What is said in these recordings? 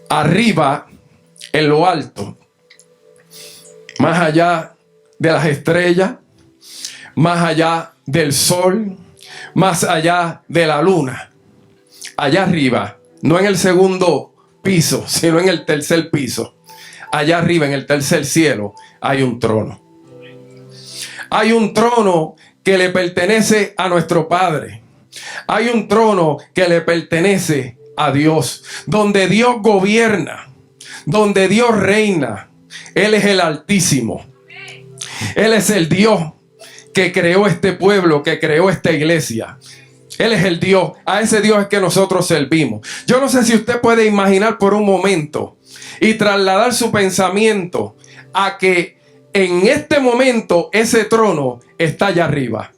arriba, en lo alto, más allá de las estrellas, más allá del sol, más allá de la luna, allá arriba, no en el segundo piso, sino en el tercer piso, allá arriba en el tercer cielo, hay un trono. Hay un trono que le pertenece a nuestro Padre. Hay un trono que le pertenece a Dios, donde Dios gobierna, donde Dios reina. Él es el Altísimo. Él es el Dios que creó este pueblo, que creó esta iglesia. Él es el Dios. A ese Dios es que nosotros servimos. Yo no sé si usted puede imaginar por un momento y trasladar su pensamiento a que en este momento ese trono está allá arriba.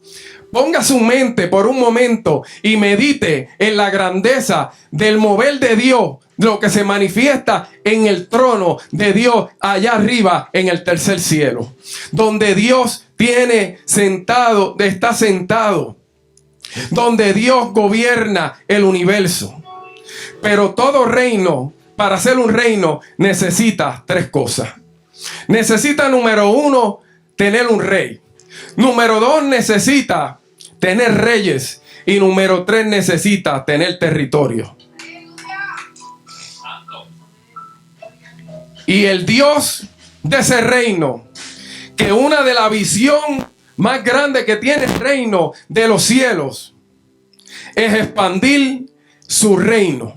Ponga su mente por un momento y medite en la grandeza del mover de Dios, lo que se manifiesta en el trono de Dios allá arriba en el tercer cielo, donde Dios está sentado, donde Dios gobierna el universo. Pero todo reino, para ser un reino, necesita tres cosas. Necesita, número uno, tener un rey. Número dos, necesita tener reyes. Y número tres, necesita tener territorio. Y el Dios de ese reino, que una de la visión más grande que tiene el reino de los cielos, es expandir su reino.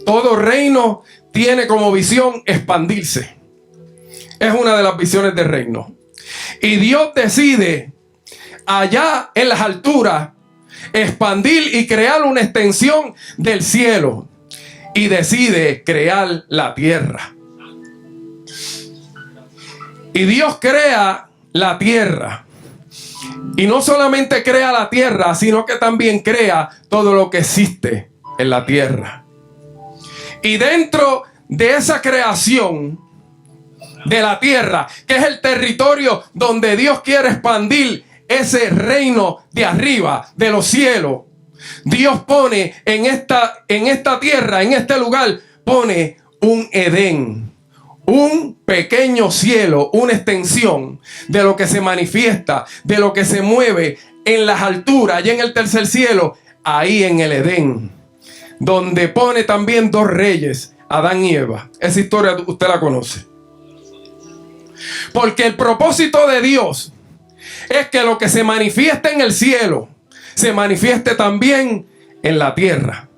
Todo reino tiene como visión expandirse. Es una de las visiones del reino. Y Dios decide allá en las alturas expandir y crear una extensión del cielo. Y decide crear la tierra. Y Dios crea la tierra. Y no solamente crea la tierra, sino que también crea todo lo que existe en la tierra. Y dentro de esa creación de la tierra, que es el territorio donde Dios quiere expandir ese reino de arriba, de los cielos, Dios pone en esta tierra, en este lugar, pone un Edén, un pequeño cielo, una extensión de lo que se manifiesta, de lo que se mueve en las alturas, allá en el tercer cielo, ahí en el Edén, donde pone también dos reyes, Adán y Eva. Esa historia usted la conoce. Porque el propósito de Dios es que lo que se manifiesta en el cielo se manifieste también en la tierra.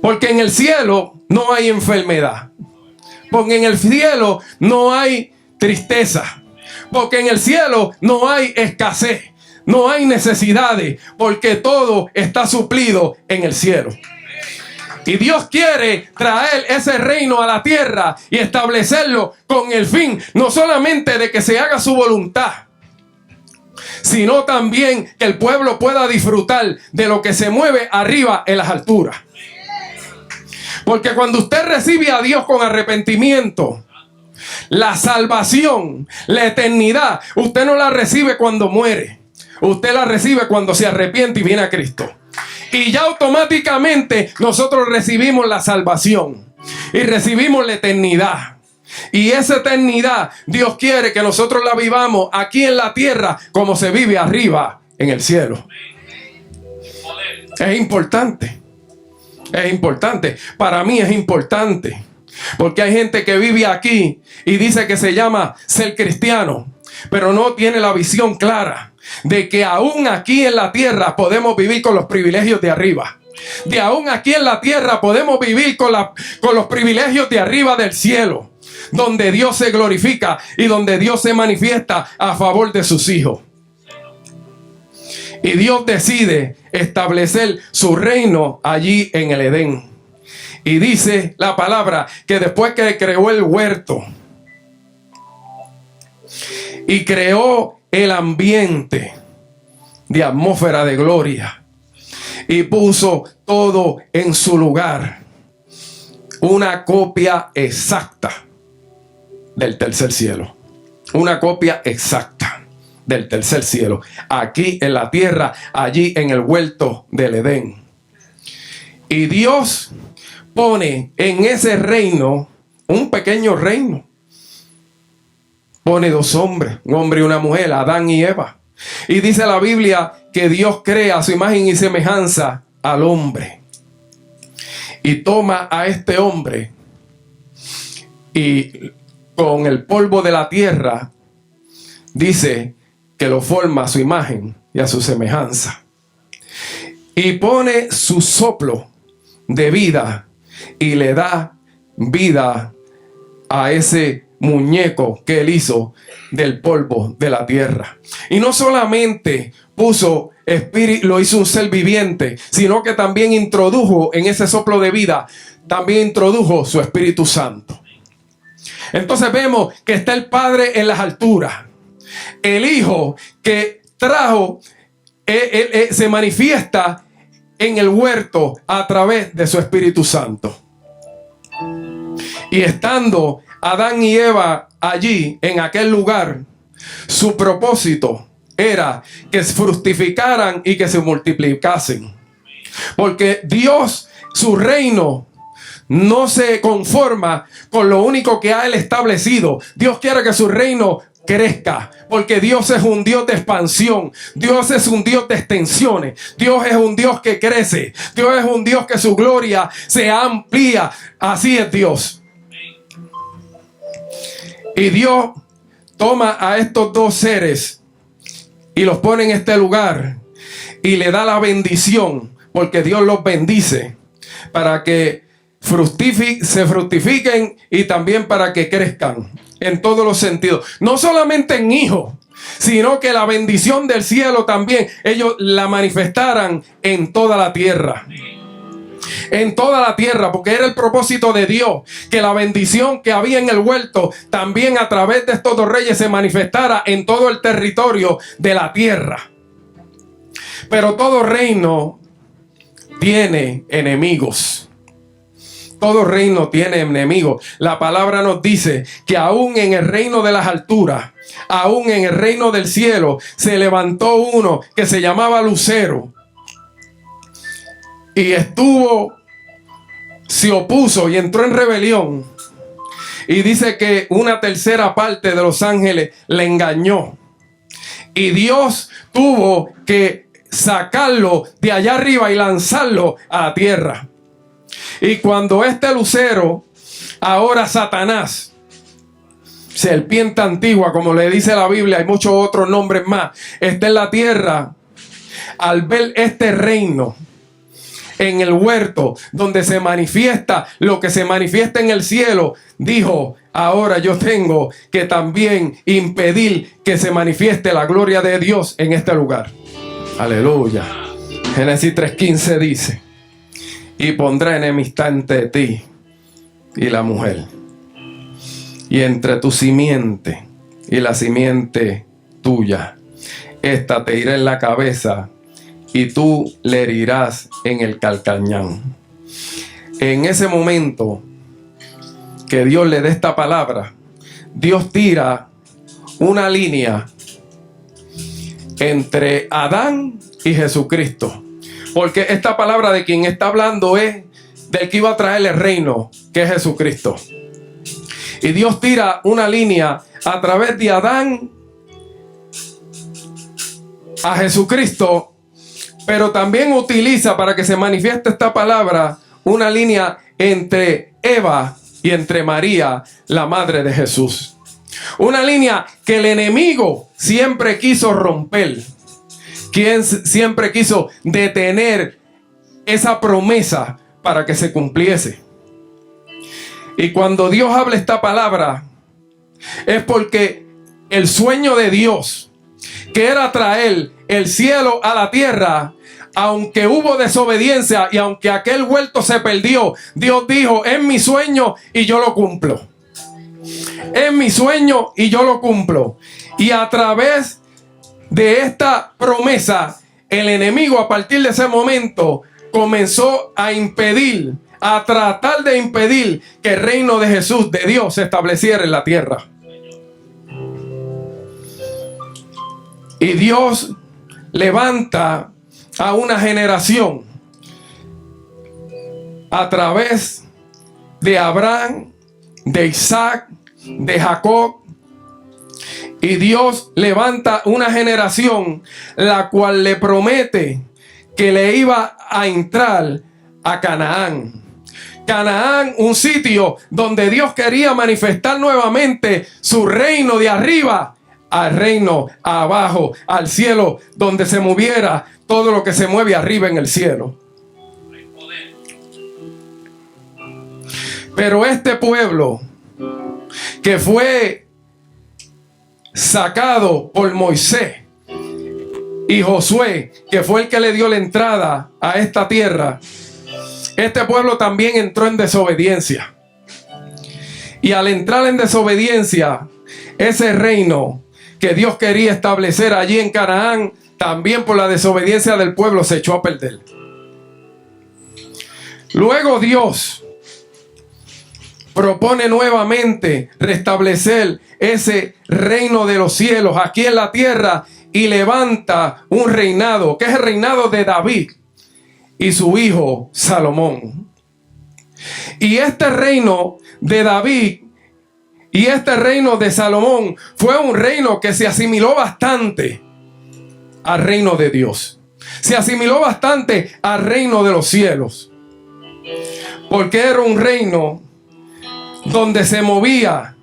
Porque en el cielo no hay enfermedad. Porque en el cielo no hay tristeza. Porque en el cielo no hay escasez. No hay necesidades. Porque todo está suplido en el cielo. Y Dios quiere traer ese reino a la tierra y establecerlo con el fin, no solamente de que se haga su voluntad, sino también que el pueblo pueda disfrutar de lo que se mueve arriba en las alturas. Porque cuando usted recibe a Dios con arrepentimiento, la salvación, la eternidad, usted no la recibe cuando muere. Usted la recibe cuando se arrepiente y viene a Cristo. Y ya automáticamente nosotros recibimos la salvación y recibimos la eternidad. Y esa eternidad Dios quiere que nosotros la vivamos aquí en la tierra como se vive arriba en el cielo. Es importante. Es importante. Para mí es importante. Porque hay gente que vive aquí y dice que se llama ser cristiano, pero no tiene la visión clara de que aún aquí en la tierra podemos vivir con los privilegios de arriba. De aún aquí en la tierra podemos vivir con los privilegios de arriba del cielo, donde Dios se glorifica y donde Dios se manifiesta a favor de sus hijos. Y Dios decide establecer su reino allí en el Edén. Y dice la palabra que después que creó el huerto y creó el ambiente de atmósfera de gloria y puso todo en su lugar, una copia exacta del tercer cielo, una copia exacta del tercer cielo, aquí en la tierra, allí en el huerto del Edén. Y Dios pone en ese reino, un pequeño reino, pone dos hombres, un hombre y una mujer, Adán y Eva. Y dice la Biblia que Dios crea a su imagen y semejanza al hombre. Y toma a este hombre y con el polvo de la tierra dice que lo forma a su imagen y a su semejanza. Y pone su soplo de vida y le da vida a ese muñeco que él hizo del polvo de la tierra. Y no solamente puso espíritu, lo hizo un ser viviente, sino que también introdujo en ese soplo de vida, también introdujo su Espíritu Santo. Entonces vemos que está el Padre en las alturas, el Hijo que trajo, se manifiesta en el huerto a través de su Espíritu Santo. Y estando Adán y Eva allí en aquel lugar, su propósito era que fructificaran y que se multiplicasen. Porque Dios, su reino, no se conforma con lo único que ha Él establecido. Dios quiere que su reino crezca, porque Dios es un Dios de expansión. Dios es un Dios de extensiones. Dios es un Dios que crece. Dios es un Dios que su gloria se amplía. Así es Dios. Y Dios toma a estos dos seres y los pone en este lugar y le da la bendición, porque Dios los bendice para que se fructifiquen y también para que crezcan en todos los sentidos. No solamente en hijos, sino que la bendición del cielo también ellos la manifestaran en toda la tierra. En toda la tierra, porque era el propósito de Dios que la bendición que había en el huerto también a través de estos dos reyes se manifestara en todo el territorio de la tierra. Pero todo reino tiene enemigos. Todo reino tiene enemigos. La palabra nos dice que aún en el reino de las alturas, aún en el reino del cielo, se levantó uno que se llamaba Lucero. Y se opuso y entró en rebelión. Y dice que una tercera parte de los ángeles le engañó. Y Dios tuvo que sacarlo de allá arriba y lanzarlo a la tierra. Y cuando este lucero, ahora Satanás, serpiente antigua, como le dice la Biblia, hay muchos otros nombres más, está en la tierra, al ver este reino en el huerto donde se manifiesta lo que se manifiesta en el cielo, dijo: ahora yo tengo que también impedir que se manifieste la gloria de Dios en este lugar. Aleluya. Génesis 3:15 dice: y pondrá enemistad entre ti y la mujer, y entre tu simiente y la simiente tuya. Esta te irá en la cabeza y tú le herirás en el calcañán. En ese momento que Dios le dé esta palabra, Dios tira una línea entre Adán y Jesucristo. Porque esta palabra de quien está hablando es del que iba a traer el reino, que es Jesucristo. Y Dios tira una línea a través de Adán a Jesucristo, pero también utiliza para que se manifieste esta palabra una línea entre Eva y entre María, la madre de Jesús. Una línea que el enemigo siempre quiso romper, quien siempre quiso detener esa promesa para que se cumpliese. Y cuando Dios habla esta palabra, es porque el sueño de Dios, que era traer el cielo a la tierra, aunque hubo desobediencia y aunque aquel huerto se perdió, Dios dijo: es mi sueño y yo lo cumplo. Es mi sueño y yo lo cumplo. Y a través de esta promesa, el enemigo a partir de ese momento comenzó a impedir, a tratar de impedir que el reino de Jesús, de Dios, se estableciera en la tierra. Y Dios levanta a una generación a través de Abraham, de Isaac, de Jacob. Y Dios levanta una generación la cual le promete que le iba a entrar a Canaán. Canaán, un sitio donde Dios quería manifestar nuevamente su reino de arriba al reino abajo, al cielo, donde se moviera todo lo que se mueve arriba en el cielo. Pero este pueblo que fue sacado por Moisés y Josué, que fue el que le dio la entrada a esta tierra, este pueblo también entró en desobediencia. Y al entrar en desobediencia, ese reino que Dios quería establecer allí en Canaán, también por la desobediencia del pueblo se echó a perder. Luego Dios propone nuevamente restablecer ese reino de los cielos aquí en la tierra y levanta un reinado, que es el reinado de David y su hijo Salomón. Y este reino de David y este reino de Salomón fue un reino que se asimiló bastante al reino de Dios. Se asimiló bastante al reino de los cielos. Porque era un reino donde se movía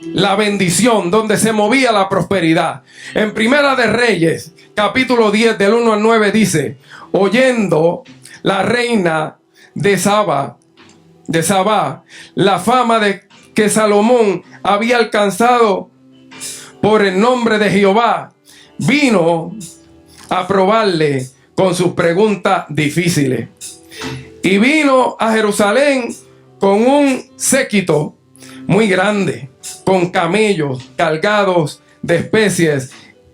la bendición, donde se movía la prosperidad. En Primera de Reyes, capítulo 10, del 1 al 9, dice: oyendo la reina de Sabá la fama de que Salomón había alcanzado por el nombre de Jehová, vino a probarle con sus preguntas difíciles. Y vino a Jerusalén con un séquito muy grande, con camellos cargados de especies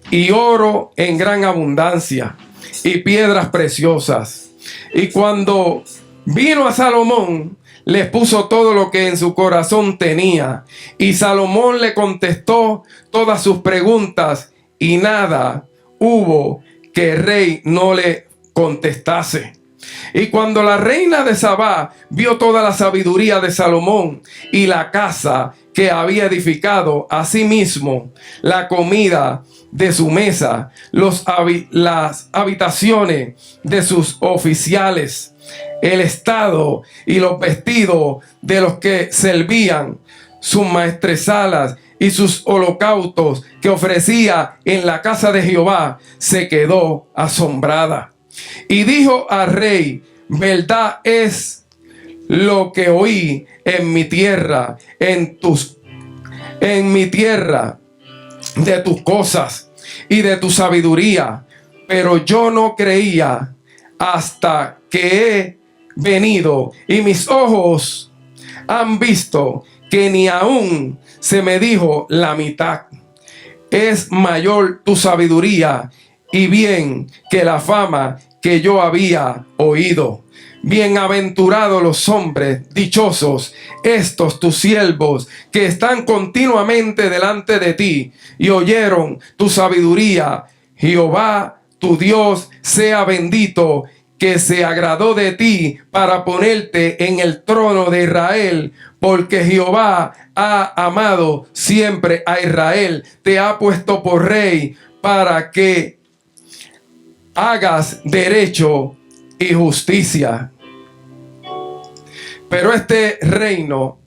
y oro en gran abundancia y piedras preciosas. Y cuando vino a Salomón, les puso todo lo que en su corazón tenía. Y Salomón le contestó todas sus preguntas, y nada hubo que el rey no le contestase. Y cuando la reina de Sabá vio toda la sabiduría de Salomón y la casa que había edificado, asimismo la comida de su mesa, las habitaciones de sus oficiales, el estado y los vestidos de los que servían, sus maestresalas y sus holocaustos que ofrecía en la casa de Jehová, se quedó asombrada. Y dijo al rey: verdad es lo que oí en mi tierra, en mi tierra, de tus cosas y de tu sabiduría, pero yo no creía hasta que he venido y mis ojos han visto que ni aún se me dijo la mitad. Es mayor tu sabiduría y bien que la fama que yo había oído. Bienaventurados los hombres, dichosos estos tus siervos que están continuamente delante de ti y oyeron tu sabiduría. Jehová tu Dios sea bendito, que se agradó de ti para ponerte en el trono de Israel, porque Jehová ha amado siempre a Israel, te ha puesto por rey para que hagas derecho y justicia. Pero este reino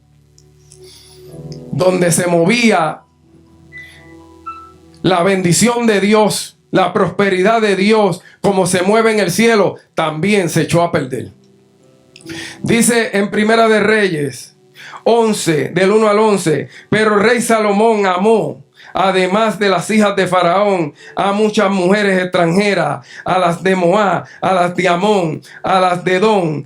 donde se movía la bendición de Dios, la prosperidad de Dios, como se mueve en el cielo, también se echó a perder. Dice en Primera de Reyes 11, del 1 al 11, pero el rey Salomón amó, además de las hijas de Faraón, a muchas mujeres extranjeras, a las de Moab, a las de Amón, a las de Edom,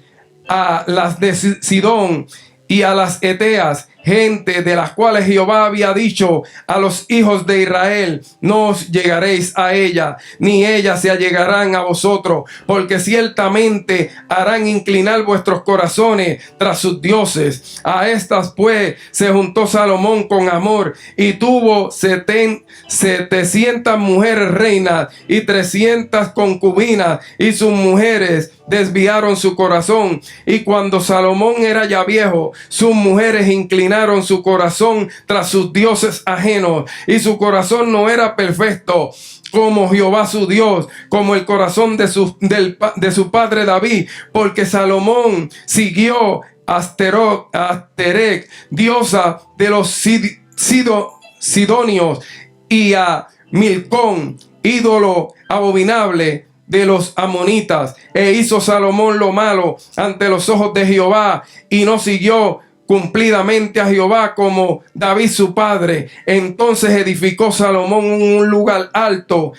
a las de Sidón y a las Eteas gente de las cuales Jehová había dicho a los hijos de Israel: no os llegaréis a ella, ni ellas se allegarán a vosotros, porque ciertamente harán inclinar vuestros corazones tras sus dioses. A estas pues se juntó Salomón con amor, y tuvo 700 mujeres reinas y 300 concubinas, y sus mujeres desviaron su corazón. Y cuando Salomón era ya viejo, sus mujeres inclinaron su corazón tras sus dioses ajenos, y su corazón no era perfecto como Jehová su Dios, como el corazón de su padre David, porque Salomón siguió a Asterec, diosa de los sidonios, y a Milcón, ídolo abominable de los amonitas. E hizo Salomón lo malo ante los ojos de Jehová, y no siguió cumplidamente a Jehová como David su padre. Entonces edificó Salomón un lugar alto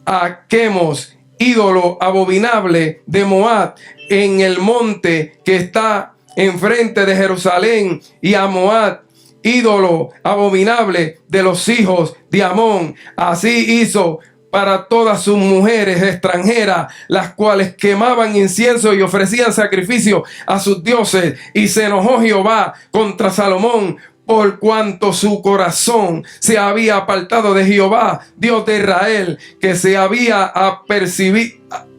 a Quemos, ídolo abominable de Moab, en el monte que está enfrente de Jerusalén, y a Moab, ídolo abominable de los hijos de Amón. Así hizo para todas sus mujeres extranjeras, las cuales quemaban incienso y ofrecían sacrificio a sus dioses. Y se enojó Jehová contra Salomón, por cuanto su corazón se había apartado de Jehová, Dios de Israel, que se había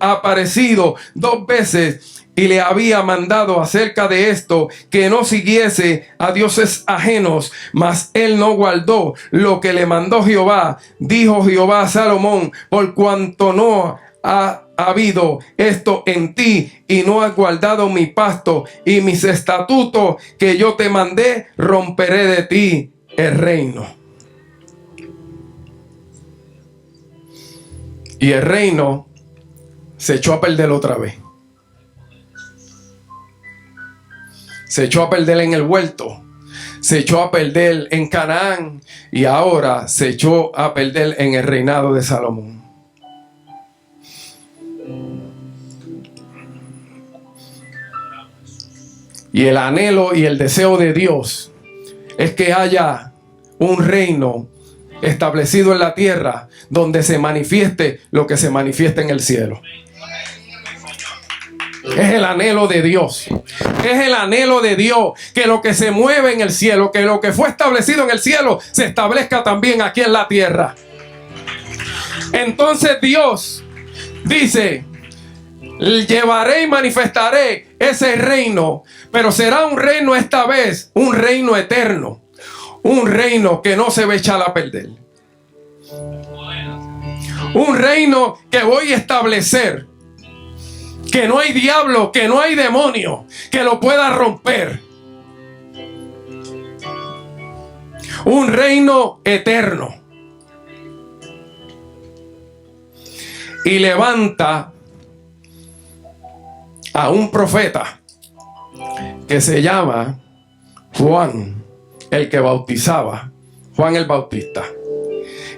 aparecido 2 veces, y le había mandado acerca de esto que no siguiese a dioses ajenos. Mas él no guardó lo que le mandó Jehová. Dijo Jehová a Salomón: por cuanto no ha habido esto en ti, y no has guardado mi pacto y mis estatutos que yo te mandé, romperé de ti el reino. Y el reino se echó a perder otra vez. Se echó a perder en el huerto, se echó a perder en Canaán, y ahora se echó a perder en el reinado de Salomón. Y el anhelo y el deseo de Dios es que haya un reino establecido en la tierra, donde se manifieste lo que se manifiesta en el cielo. Es el anhelo de Dios. Es el anhelo de Dios que lo que se mueve en el cielo, que lo que fue establecido en el cielo, se establezca también aquí en la tierra. Entonces Dios dice: llevaré y manifestaré ese reino, pero será un reino esta vez, un reino eterno, un reino que no se va a echar a perder, un reino que voy a establecer, que no hay diablo, que no hay demonio que lo pueda romper. Un reino eterno. Y levanta a un profeta que se llama Juan, el que bautizaba, Juan el Bautista.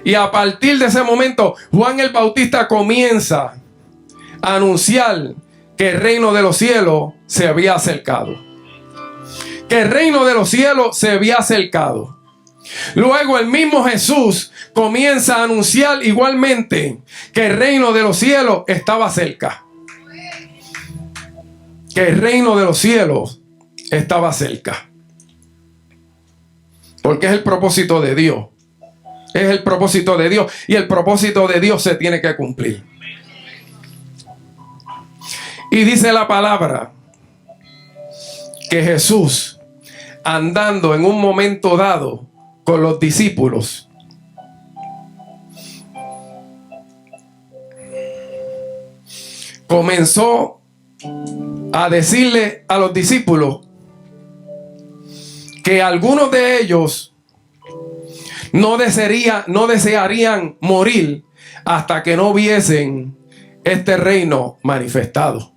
Y a partir de ese momento, Juan el Bautista comienza a anunciar que el reino de los cielos se había acercado. Que el reino de los cielos se había acercado. Luego el mismo Jesús comienza a anunciar igualmente que el reino de los cielos estaba cerca. Que el reino de los cielos estaba cerca. Porque es el propósito de Dios. Es el propósito de Dios. Y el propósito de Dios se tiene que cumplir. Y dice la palabra que Jesús, andando en un momento dado con los discípulos, comenzó a decirle a los discípulos que algunos de ellos no desearían morir hasta que no viesen este reino manifestado.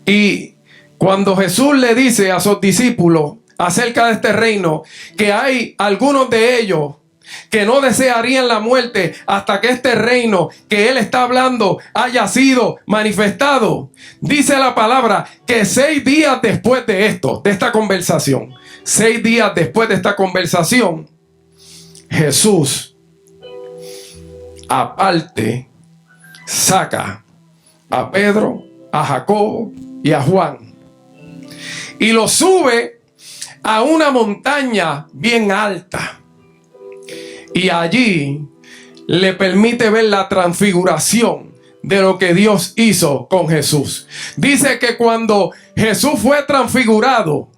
Y cuando Jesús le dice a sus discípulos acerca de este reino, que hay algunos de ellos que no desearían la muerte hasta que este reino que él está hablando haya sido manifestado. Dice la palabra que 6 días después de esto, de esta conversación, 6 días después de esta conversación, Jesús aparte saca a Pedro, a Jacobo y a Juan y los sube a una montaña bien alta, y allí le permite ver la transfiguración de lo que Dios hizo con Jesús. Dice que cuando Jesús fue transfigurado,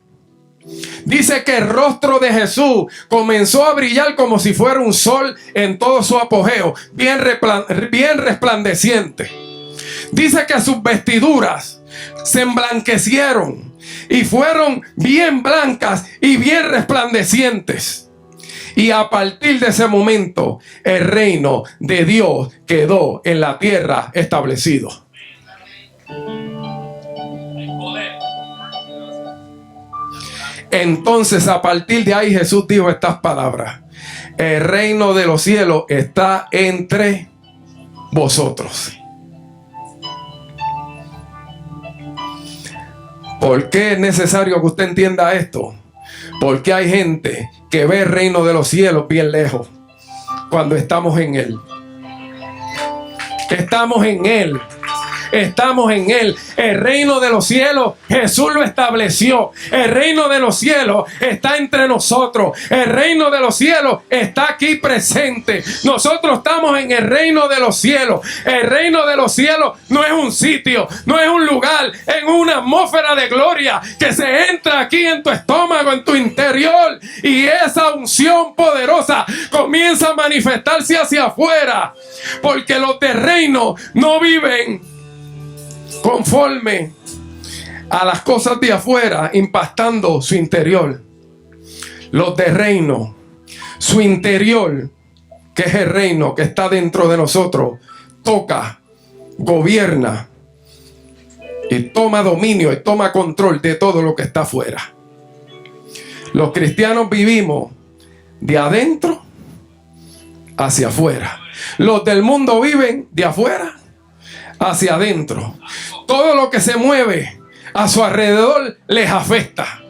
dice que el rostro de Jesús comenzó a brillar como si fuera un sol en todo su apogeo, bien resplandeciente. Dice que sus vestiduras se emblanquecieron y fueron bien blancas y bien resplandecientes. Y a partir de ese momento, el reino de Dios quedó en la tierra establecido. Entonces, a partir de ahí, Jesús dijo estas palabras: el reino de los cielos está entre vosotros. ¿Por qué es necesario que usted entienda esto? Porque hay gente que ve el reino de los cielos bien lejos cuando estamos en él. Estamos en él. Estamos en él. El reino de los cielos, Jesús lo estableció. El reino de los cielos está entre nosotros. El reino de los cielos está aquí presente. Nosotros estamos en el reino de los cielos. El reino de los cielos no es un sitio, no es un lugar, es una atmósfera de gloria que se entra aquí en tu estómago, en tu interior, y esa unción poderosa comienza a manifestarse hacia afuera, porque los de reino no viven conforme a las cosas de afuera, impactando su interior. Los de reino, su interior, que es el reino que está dentro de nosotros, toca, gobierna y toma dominio y toma control de todo lo que está afuera. Los cristianos vivimos de adentro hacia afuera. Los del mundo viven de afuera hacia adentro. Todo lo que se mueve a su alrededor les afecta.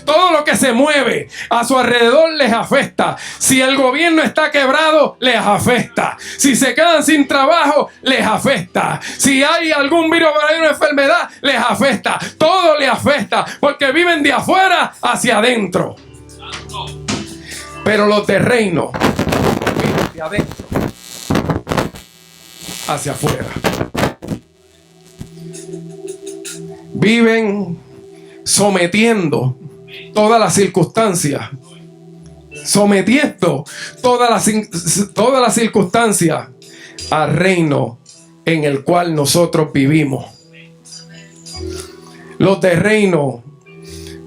Todo lo que se mueve a su alrededor les afecta. Si el gobierno está quebrado, les afecta. Si se quedan sin trabajo, les afecta. Si hay algún virus o hay una enfermedad, les afecta. Todo les afecta porque viven de afuera hacia adentro. Pero los de reino viven de adentro hacia afuera. Viven sometiendo todas las circunstancias, sometiendo todas las circunstancias al reino en el cual nosotros vivimos. Los de reino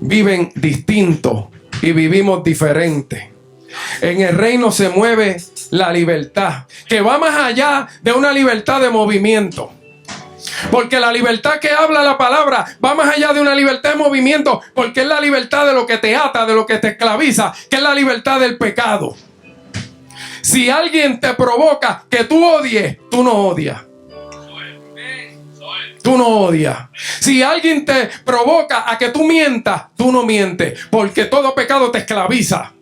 viven distintos y vivimos diferentes. En el reino se mueve la libertad, que va más allá de una libertad de movimiento. Porque la libertad que habla la palabra va más allá de una libertad de movimiento, porque es la libertad de lo que te ata, de lo que te esclaviza, que es la libertad del pecado. Si alguien te provoca que tú odies, tú no odias. Tú no odias. Si alguien te provoca a que tú mientas, tú no mientes, porque todo pecado te esclaviza.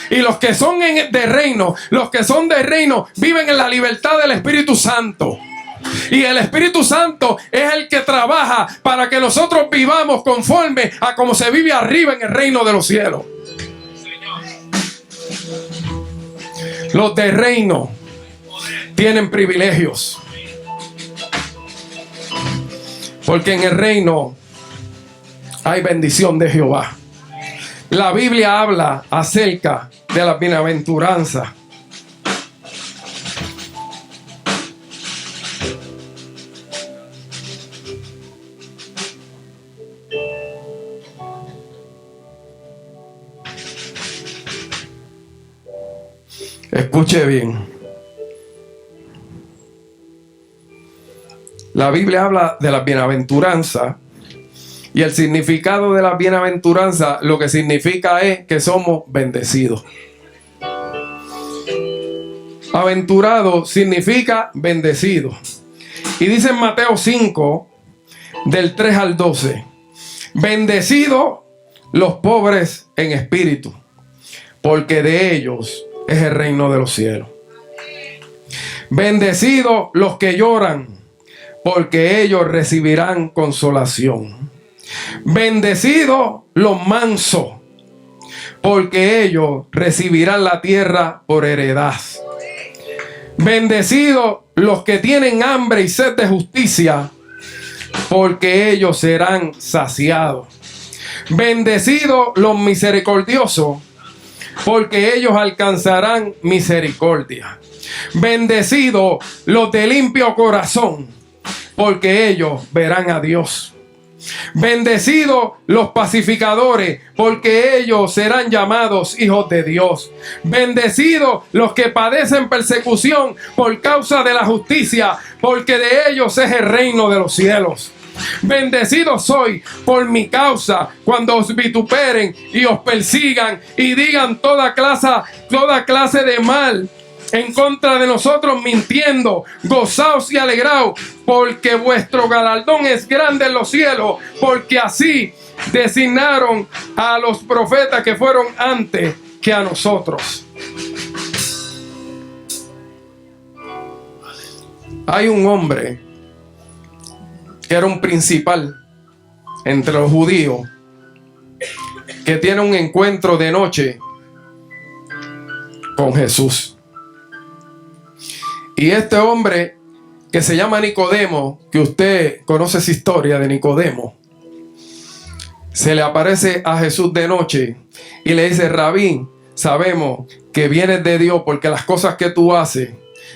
Y los que son de reino, los que son de reino viven en la libertad del Espíritu Santo. Y el Espíritu Santo es el que trabaja para que nosotros vivamos conforme a como se vive arriba en el reino de los cielos. Los de reino tienen privilegios, porque en el reino hay bendición de Jehová. La Biblia habla acerca de la bienaventuranza. Escuche bien. La Biblia habla de la bienaventuranza, y el significado de la bienaventuranza lo que significa es que somos bendecidos. Aventurado significa bendecido. Y dice en Mateo 5, del 3 al 12, bendecidos los pobres en espíritu, porque de ellos es el reino de los cielos. Bendecidos los que lloran, porque ellos recibirán consolación. Bendecidos los mansos, porque ellos recibirán la tierra por heredad. Bendecidos los que tienen hambre y sed de justicia, porque ellos serán saciados. Bendecidos los misericordiosos, porque ellos alcanzarán misericordia. Bendecidos los de limpio corazón, porque ellos verán a Dios. Bendecidos los pacificadores, porque ellos serán llamados hijos de Dios. Bendecidos los que padecen persecución por causa de la justicia, porque de ellos es el reino de los cielos. Bendecido soy por mi causa cuando os vituperen y os persigan y digan toda clase de mal en contra de nosotros mintiendo. Gozaos y alegraos, porque vuestro galardón es grande en los cielos, porque así designaron a los profetas que fueron antes que a nosotros. Hay un hombre que era un principal entre los judíos, que tiene un encuentro de noche con Jesús. Y este hombre, que se llama Nicodemo, que usted conoce esa historia de Nicodemo, se le aparece a Jesús de noche y le dice: Rabí, sabemos que vienes de Dios, porque las cosas que tú haces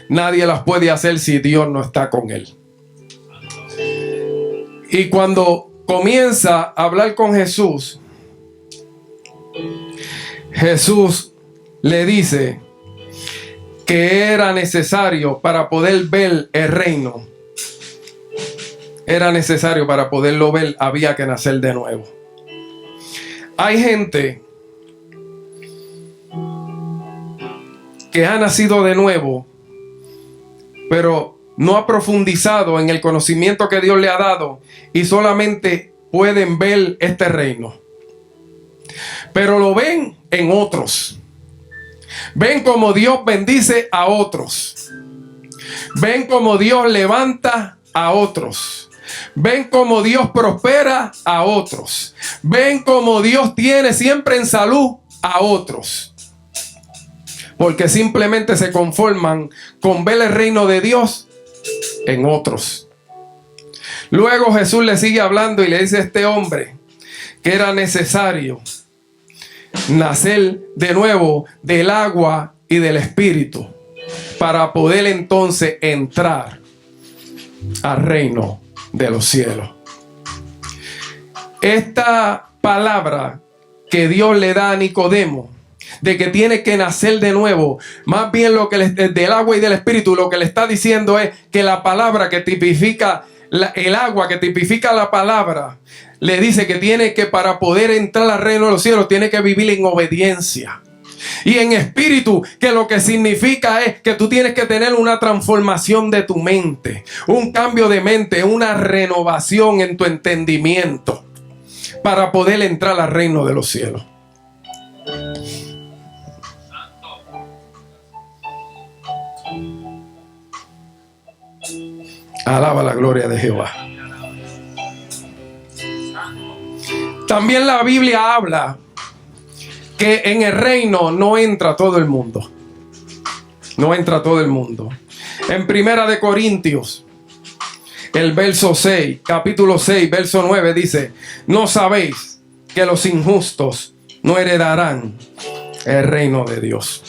nadie las puede hacer si Dios no está con él. Y cuando comienza a hablar con Jesús, Jesús le dice que era necesario para poder ver el reino. Era necesario para poderlo ver, había que nacer de nuevo. Hay gente que ha nacido de nuevo, pero no ha profundizado en el conocimiento que Dios le ha dado y solamente pueden ver este reino. Pero lo ven en otros. Ven como Dios bendice a otros. Ven como Dios levanta a otros. Ven como Dios prospera a otros. Ven como Dios tiene siempre en salud a otros. Porque simplemente se conforman con ver el reino de Dios en otros. Luego Jesús le sigue hablando y le dice a este hombre que era necesario nacer de nuevo del agua y del espíritu para poder entonces entrar al reino de los cielos. Esta palabra que Dios le da a Nicodemo, de que tiene que nacer de nuevo, más bien lo que del agua y del espíritu, lo que le está diciendo es que la palabra que tipifica el agua, que tipifica la palabra, le dice que tiene que, para poder entrar al reino de los cielos, tiene que vivir en obediencia. Y en espíritu, que lo que significa es que tú tienes que tener una transformación de tu mente, un cambio de mente, una renovación en tu entendimiento, para poder entrar al reino de los cielos. Alaba la gloria de Jehová. También la Biblia habla que en el reino no entra todo el mundo. No entra todo el mundo. En Primera de Corintios, el verso 6, capítulo 6, verso 9 dice: ¿no sabéis que los injustos no heredarán el reino de Dios?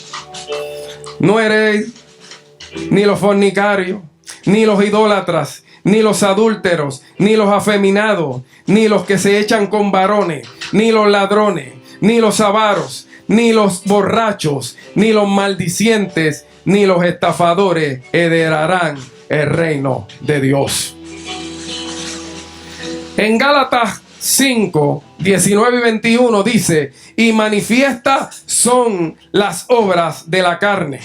No heredéis ni los fornicarios, ni los idólatras, ni los adúlteros, ni los afeminados, ni los que se echan con varones, ni los ladrones, ni los avaros, ni los borrachos, ni los maldicientes, ni los estafadores heredarán el reino de Dios. En Gálatas 5, 19 y 21 dice: y manifiestas son las obras de la carne,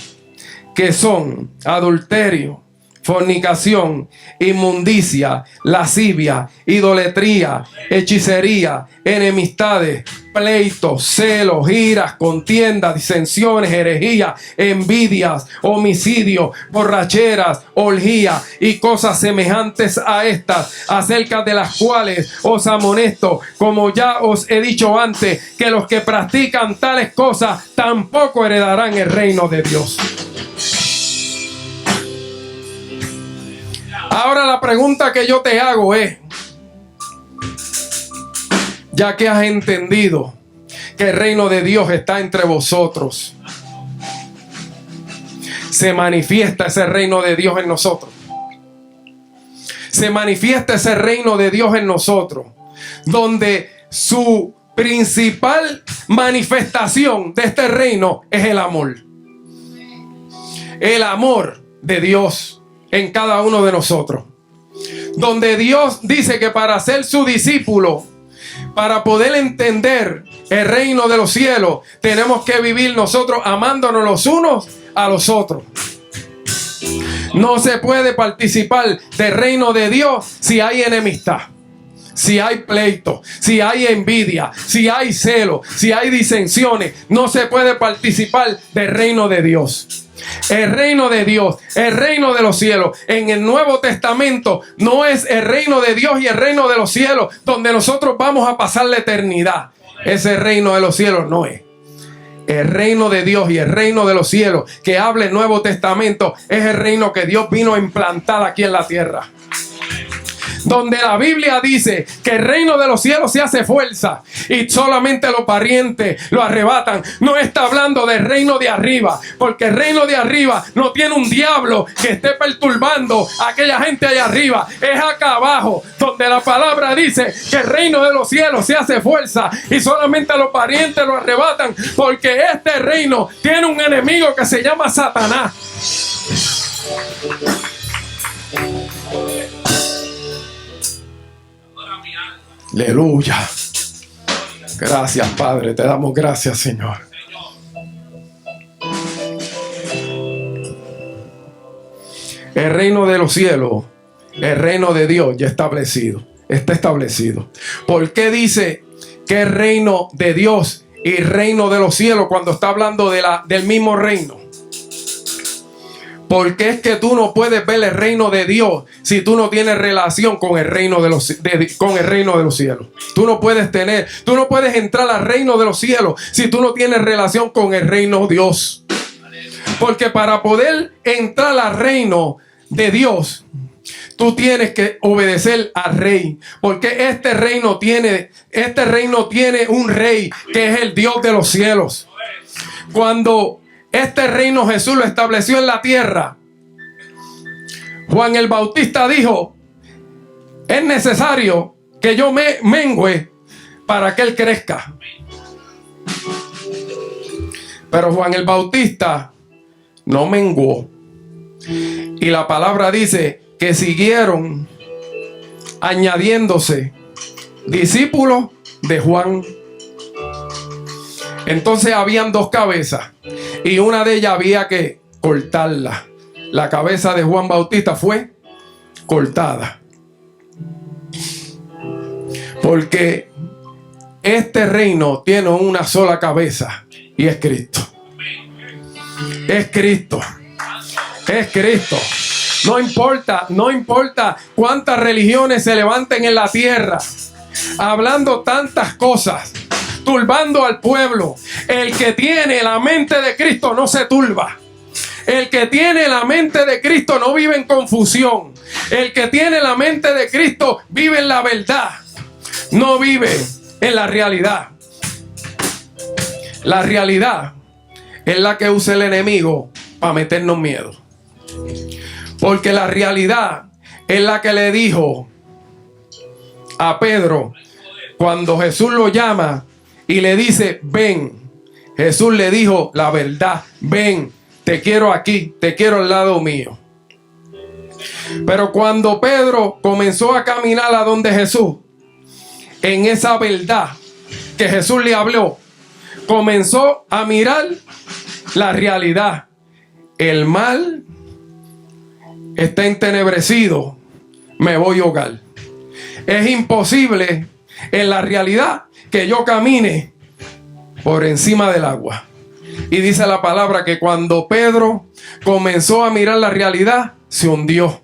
que son adulterio, fornicación, inmundicia, lascivia, idolatría, hechicería, enemistades, pleitos, celos, iras, contiendas, disensiones, herejías, envidias, homicidios, borracheras, orgías y cosas semejantes a estas, acerca de las cuales os amonesto, como ya os he dicho antes, que los que practican tales cosas tampoco heredarán el reino de Dios. Ahora la pregunta que yo te hago es, ya que has entendido que el reino de Dios está entre vosotros, se manifiesta ese reino de Dios en nosotros. Se manifiesta ese reino de Dios en nosotros, donde su principal manifestación de este reino es el amor. El amor de Dios en cada uno de nosotros. Donde Dios dice que para ser su discípulo, para poder entender el reino de los cielos, tenemos que vivir nosotros amándonos los unos a los otros. No se puede participar del reino de Dios si hay enemistad, si hay pleito, si hay envidia, si hay celo, si hay disensiones. No se puede participar del reino de Dios. El reino de Dios, el reino de los cielos en el Nuevo Testamento no es el reino de Dios y el reino de los cielos donde nosotros vamos a pasar la eternidad. Ese reino de los cielos no es. El reino de Dios y el reino de los cielos que habla el Nuevo Testamento es el reino que Dios vino a implantar aquí en la tierra. Donde la Biblia dice que el reino de los cielos se hace fuerza y solamente los parientes lo arrebatan. No está hablando del reino de arriba, porque el reino de arriba no tiene un diablo que esté perturbando a aquella gente allá arriba. Es acá abajo donde la palabra dice que el reino de los cielos se hace fuerza y solamente los parientes lo arrebatan, porque este reino tiene un enemigo que se llama Satanás. Aleluya. Gracias, Padre. Te damos gracias, Señor. El reino de los cielos, el reino de Dios ya establecido. Está establecido. ¿Por qué dice que el reino de Dios y el reino de los cielos cuando está hablando del mismo reino? Porque es que tú no puedes ver el reino de Dios si tú no tienes relación con el reino de los cielos. Tú no puedes entrar al reino de los cielos si tú no tienes relación con el reino de Dios. Porque para poder entrar al reino de Dios, tú tienes que obedecer al rey. Porque este reino tiene un rey que es el Dios de los cielos. Cuando este reino Jesús lo estableció en la tierra, Juan el Bautista dijo: es necesario que yo mengüe para que él crezca. Pero Juan el Bautista no menguó. Y la palabra dice que siguieron añadiéndose discípulos de Juan. Entonces habían dos cabezas y una de ellas había que cortarla. La cabeza de Juan Bautista fue cortada. Porque este reino tiene una sola cabeza y es Cristo. Es Cristo. Es Cristo. No importa cuántas religiones se levanten en la tierra hablando tantas cosas, turbando al pueblo. El que tiene la mente de Cristo no se turba. El que tiene la mente de Cristo no vive en confusión. El que tiene la mente de Cristo vive en la verdad. No vive en la realidad. La realidad es la que usa el enemigo para meternos miedo. Porque la realidad es la que le dijo a Pedro cuando Jesús lo llama y le dice: ven. Jesús le dijo la verdad: ven, te quiero aquí, te quiero al lado mío. Pero cuando Pedro comenzó a caminar a donde Jesús, en esa verdad que Jesús le habló, comenzó a mirar la realidad el mal está entenebrecido, me voy a ahogar. Es imposible en la realidad que yo camine por encima del agua. Y dice la palabra que cuando Pedro comenzó a mirar la realidad, se hundió.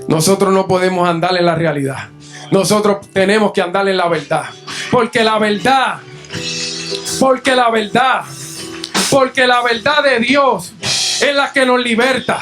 Nosotros no podemos andar en la realidad. Nosotros tenemos que andar en la verdad. Porque la verdad de Dios es la que nos liberta.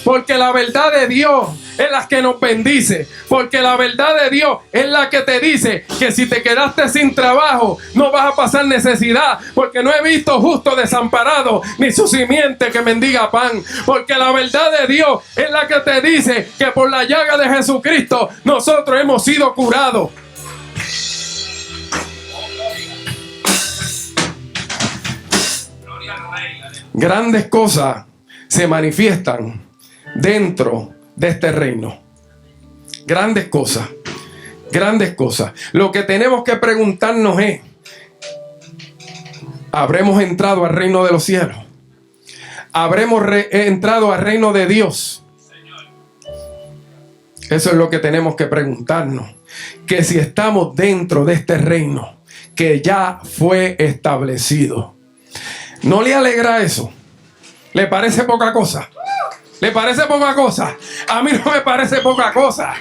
Porque la verdad de Dios es la que nos bendice. Porque la verdad de Dios es la que te dice que si te quedaste sin trabajo, no vas a pasar necesidad. Porque no he visto justo desamparado, ni su simiente que mendiga pan. Porque la verdad de Dios es la que te dice que por la llaga de Jesucristo nosotros hemos sido curados. Grandes cosas se manifiestan dentro de este reino. Grandes cosas. Grandes cosas. Lo que tenemos que preguntarnos es: ¿habremos entrado al reino de los cielos? ¿Habremos entrado al reino de Dios? Eso es lo que tenemos que preguntarnos. Que si estamos dentro de este reino que ya fue establecido. ¿No le alegra eso? ¿Le parece poca cosa? ¿Le parece poca cosa? A mí no me parece poca cosa.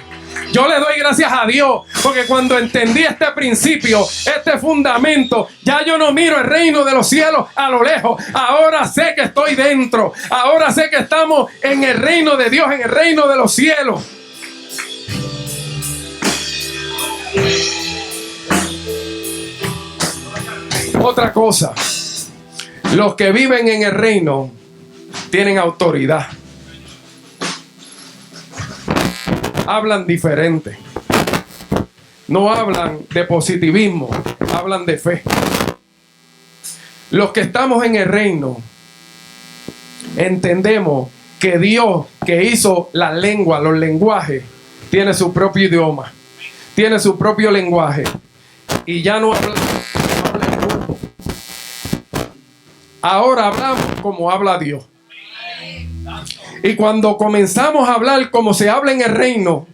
Yo le doy gracias a Dios porque cuando entendí este principio, este fundamento, ya yo no miro el reino de los cielos a lo lejos. Ahora sé que estoy dentro. Ahora sé que estamos en el reino de Dios, en el reino de los cielos. Otra cosa. Los que viven en el reino tienen autoridad. Hablan diferente. No hablan de positivismo, hablan de fe. Los que estamos en el reino entendemos que Dios, que hizo la lengua, los lenguajes, tiene su propio idioma, tiene su propio lenguaje. Y ya no hablamos. Ahora hablamos como habla Dios. Y cuando comenzamos a hablar como se habla en el reino,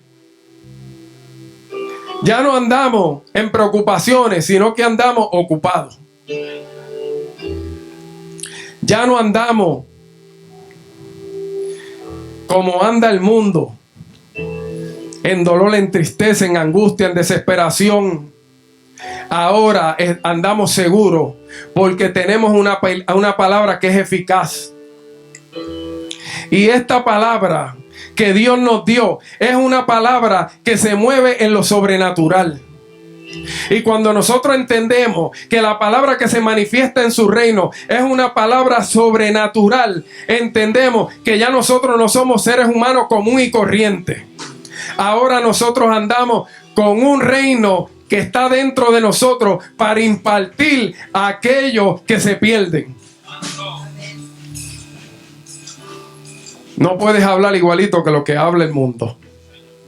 ya no andamos en preocupaciones, sino que andamos ocupados. Ya no andamos como anda el mundo, en dolor, en tristeza, en angustia, en desesperación. Ahora andamos seguros porque tenemos una palabra que es eficaz. Y esta palabra que Dios nos dio es una palabra que se mueve en lo sobrenatural. Y cuando nosotros entendemos que la palabra que se manifiesta en su reino es una palabra sobrenatural, entendemos que ya nosotros no somos seres humanos común y corriente. Ahora nosotros andamos con un reino que está dentro de nosotros para impartir a aquellos que se pierden. No puedes hablar igualito que lo que habla el mundo.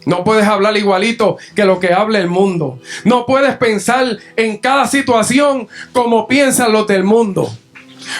No puedes hablar igualito que lo que habla el mundo. No puedes pensar en cada situación como piensan los del mundo.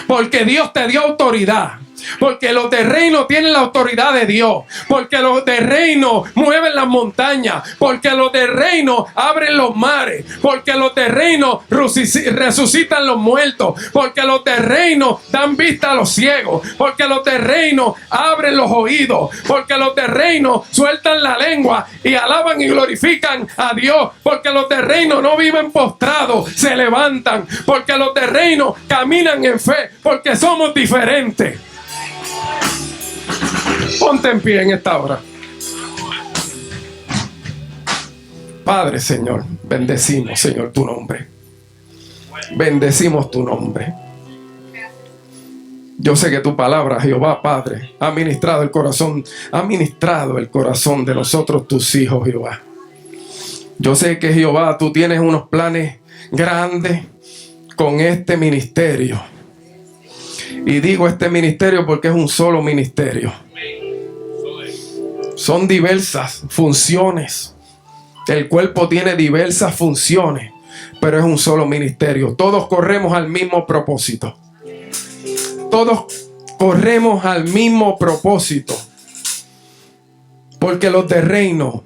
Porque Dios te dio autoridad. Porque los de reino tienen la autoridad de Dios. Porque los de reino mueven las montañas. Porque los de reino abren los mares. Porque los de reino resucitan los muertos. Porque los de reino dan vista a los ciegos. Porque los de reino abren los oídos. Porque los de reino sueltan la lengua y alaban y glorifican a Dios. Porque los de reino no viven postrados, se levantan. Porque los de reino caminan en fe. Porque somos diferentes. Ponte en pie en esta hora. Padre, Señor, bendecimos, Señor, tu nombre. Bendecimos tu nombre. Yo sé que tu palabra, Jehová, Padre, ha ministrado el corazón de nosotros, tus hijos, Jehová. Yo sé que, Jehová, tú tienes unos planes grandes con este ministerio. Y digo este ministerio porque es un solo ministerio. Son diversas funciones. El cuerpo tiene diversas funciones, pero es un solo ministerio. Todos corremos al mismo propósito. Todos corremos al mismo propósito. Porque los de reino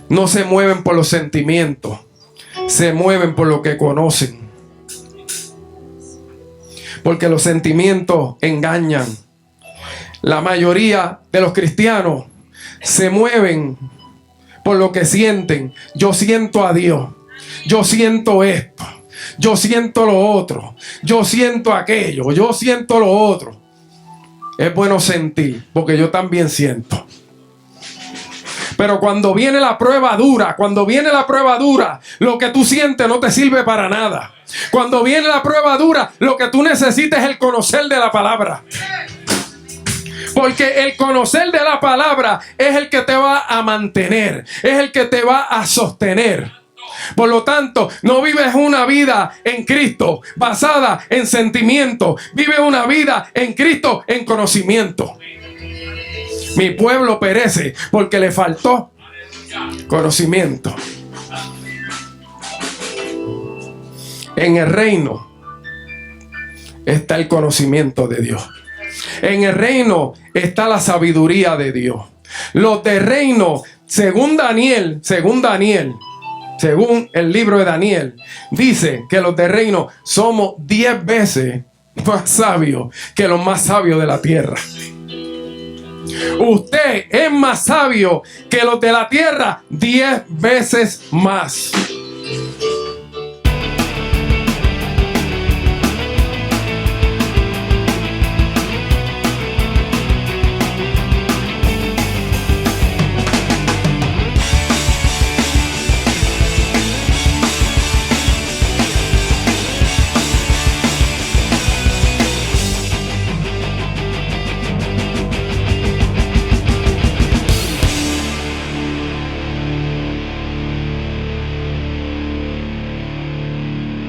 no se mueven por los sentimientos, se mueven por lo que conocen. Porque los sentimientos engañan. La mayoría de los cristianos se mueven por lo que sienten. Yo siento a Dios. Yo siento esto. Yo siento lo otro. Yo siento aquello. Yo siento lo otro. Es bueno sentir, porque yo también siento. Pero cuando viene la prueba dura, lo que tú sientes no te sirve para nada. Cuando viene la prueba dura, lo que tú necesitas es el conocer de la palabra. Porque el conocer de la palabra es el que te va a mantener, es el que te va a sostener. Por lo tanto, no vives una vida en Cristo basada en sentimientos. Vives una vida en Cristo en conocimiento. Mi pueblo perece porque le faltó conocimiento. En el reino está el conocimiento de Dios. En el reino está la sabiduría de Dios. Los de reino, según el libro de Daniel, dice que los de reino somos 10 veces más sabios que los más sabios de la tierra. Usted es más sabio que los de la tierra 10 veces más.